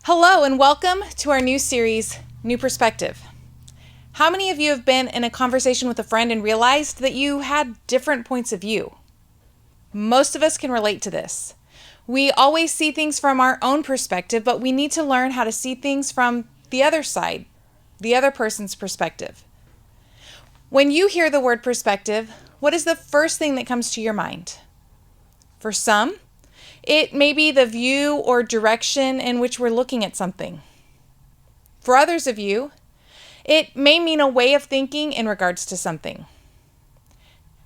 Hello and welcome to our new series, New Perspective. How many of you have been in a conversation with a friend and realized that you had different points of view? Most of us can relate to this. We always see things from our own perspective, but we need to learn how to see things from the other side, the other person's perspective. When you hear the word perspective, what is the first thing that comes to your mind? For some, it may be the view or direction in which we're looking at something. For others of you, it may mean a way of thinking in regards to something.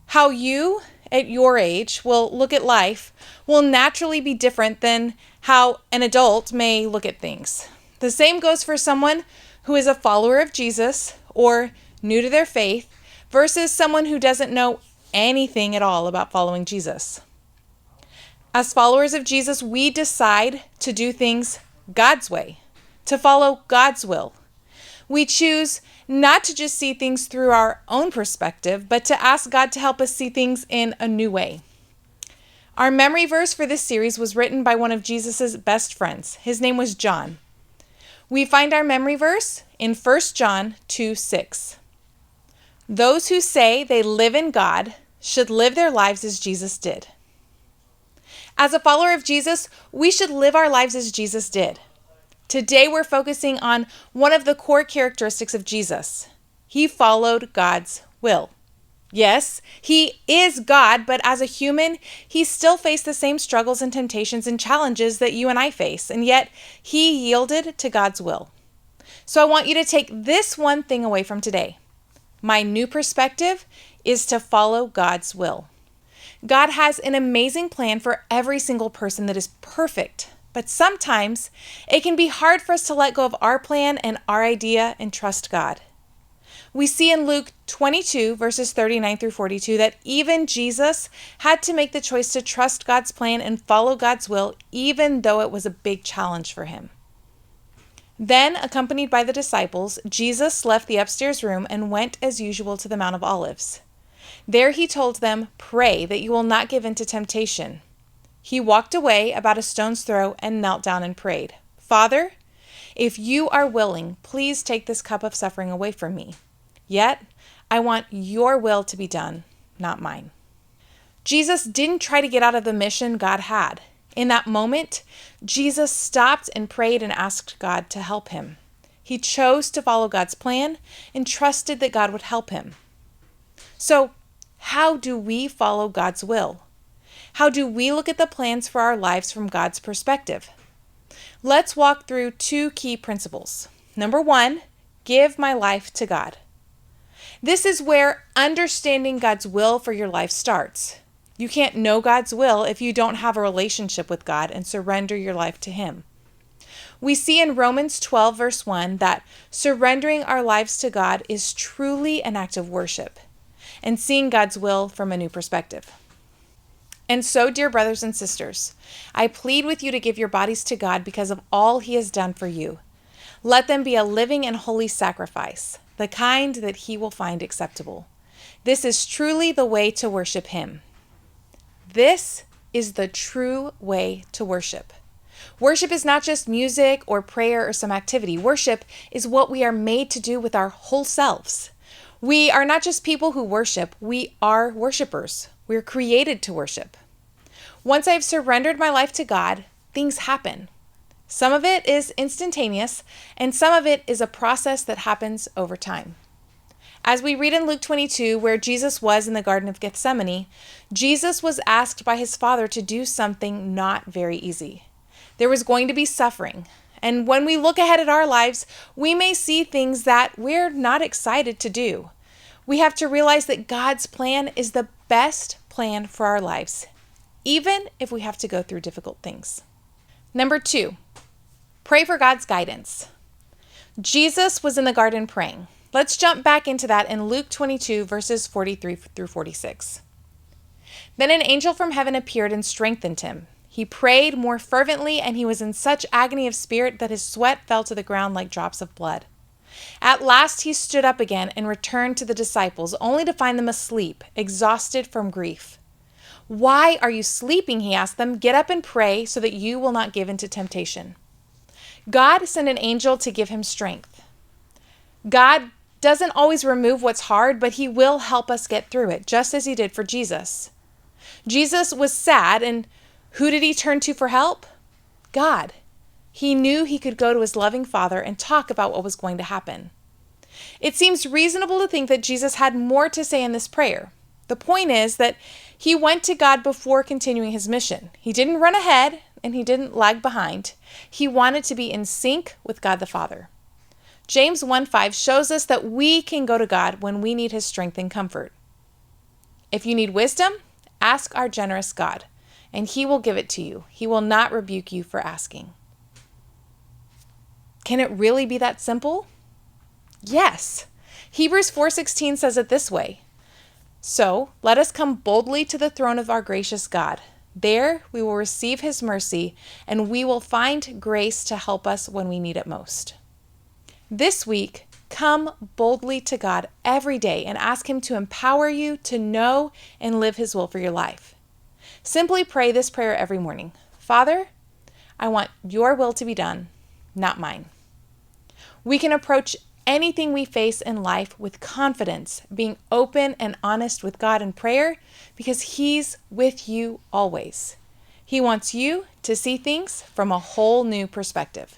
How you, at your age, will look at life will naturally be different than how an adult may look at things. The same goes for someone who is a follower of Jesus or new to their faith versus someone who doesn't know anything at all about following Jesus. As followers of Jesus, we decide to do things God's way, to follow God's will. We choose not to just see things through our own perspective, but to ask God to help us see things in a new way. Our memory verse for this series was written by one of Jesus' best friends. His name was John. We find our memory verse in 1 John 2:6. Those who say they live in God should live their lives as Jesus did. As a follower of Jesus, we should live our lives as Jesus did. Today, we're focusing on one of the core characteristics of Jesus. He followed God's will. Yes, he is God, but as a human, he still faced the same struggles and temptations and challenges that you and I face, and yet he yielded to God's will. So I want you to take this one thing away from today. My new perspective is to follow God's will. God has an amazing plan for every single person that is perfect, but sometimes it can be hard for us to let go of our plan and our idea and trust God. We see in Luke 22, verses 39 through 42, that even Jesus had to make the choice to trust God's plan and follow God's will, even though it was a big challenge for him. Then, accompanied by the disciples, Jesus left the upstairs room and went as usual to the Mount of Olives. There he told them, "Pray that you will not give in to temptation." He walked away about a stone's throw and knelt down and prayed, "Father, if you are willing, please take this cup of suffering away from me. Yet, I want your will to be done, not mine." Jesus didn't try to get out of the mission God had. In that moment, Jesus stopped and prayed and asked God to help him. He chose to follow God's plan and trusted that God would help him. So, how do we follow God's will? How do we look at the plans for our lives from God's perspective? Let's walk through two key principles. Number one, give my life to God. This is where understanding God's will for your life starts. You can't know God's will if you don't have a relationship with God and surrender your life to Him. We see in Romans 12, verse 1, that surrendering our lives to God is truly an act of worship and seeing God's will from a new perspective. And so, dear brothers and sisters, I plead with you to give your bodies to God because of all He has done for you. Let them be a living and holy sacrifice, the kind that He will find acceptable. This is truly the way to worship Him. This is the true way to worship. Worship is not just music or prayer or some activity. Worship is what we are made to do with our whole selves. We are not just people who worship, we are worshipers. We're created to worship. Once I've surrendered my life to God, things happen. Some of it is instantaneous, and some of it is a process that happens over time. As we read in Luke 22, where Jesus was in the Garden of Gethsemane, Jesus was asked by his Father to do something not very easy. There was going to be suffering. And when we look ahead at our lives, we may see things that we're not excited to do. We have to realize that God's plan is the best plan for our lives, even if we have to go through difficult things. Number two, pray for God's guidance. Jesus was in the garden praying. Let's jump back into that in Luke 22, verses 43 through 46. Then an angel from heaven appeared and strengthened him. He prayed more fervently, and he was in such agony of spirit that his sweat fell to the ground like drops of blood. At last he stood up again and returned to the disciples, only to find them asleep, exhausted from grief. "Why are you sleeping?" he asked them. "Get up and pray so that you will not give in to temptation." God sent an angel to give him strength. God doesn't always remove what's hard, but he will help us get through it, just as he did for Jesus. Jesus was sad, and who did he turn to for help? God. He knew he could go to his loving Father and talk about what was going to happen. It seems reasonable to think that Jesus had more to say in this prayer. The point is that he went to God before continuing his mission. He didn't run ahead and he didn't lag behind. He wanted to be in sync with God the Father. James 1:5 shows us that we can go to God when we need his strength and comfort. If you need wisdom, ask our generous God, and he will give it to you. He will not rebuke you for asking. Can it really be that simple? Yes. Hebrews 4:16 says it this way. So let us come boldly to the throne of our gracious God. There we will receive his mercy, and we will find grace to help us when we need it most. This week, come boldly to God every day and ask him to empower you to know and live his will for your life. Simply pray this prayer every morning. Father, I want your will to be done, not mine. We can approach anything we face in life with confidence, being open and honest with God in prayer, because he's with you always. He wants you to see things from a whole new perspective.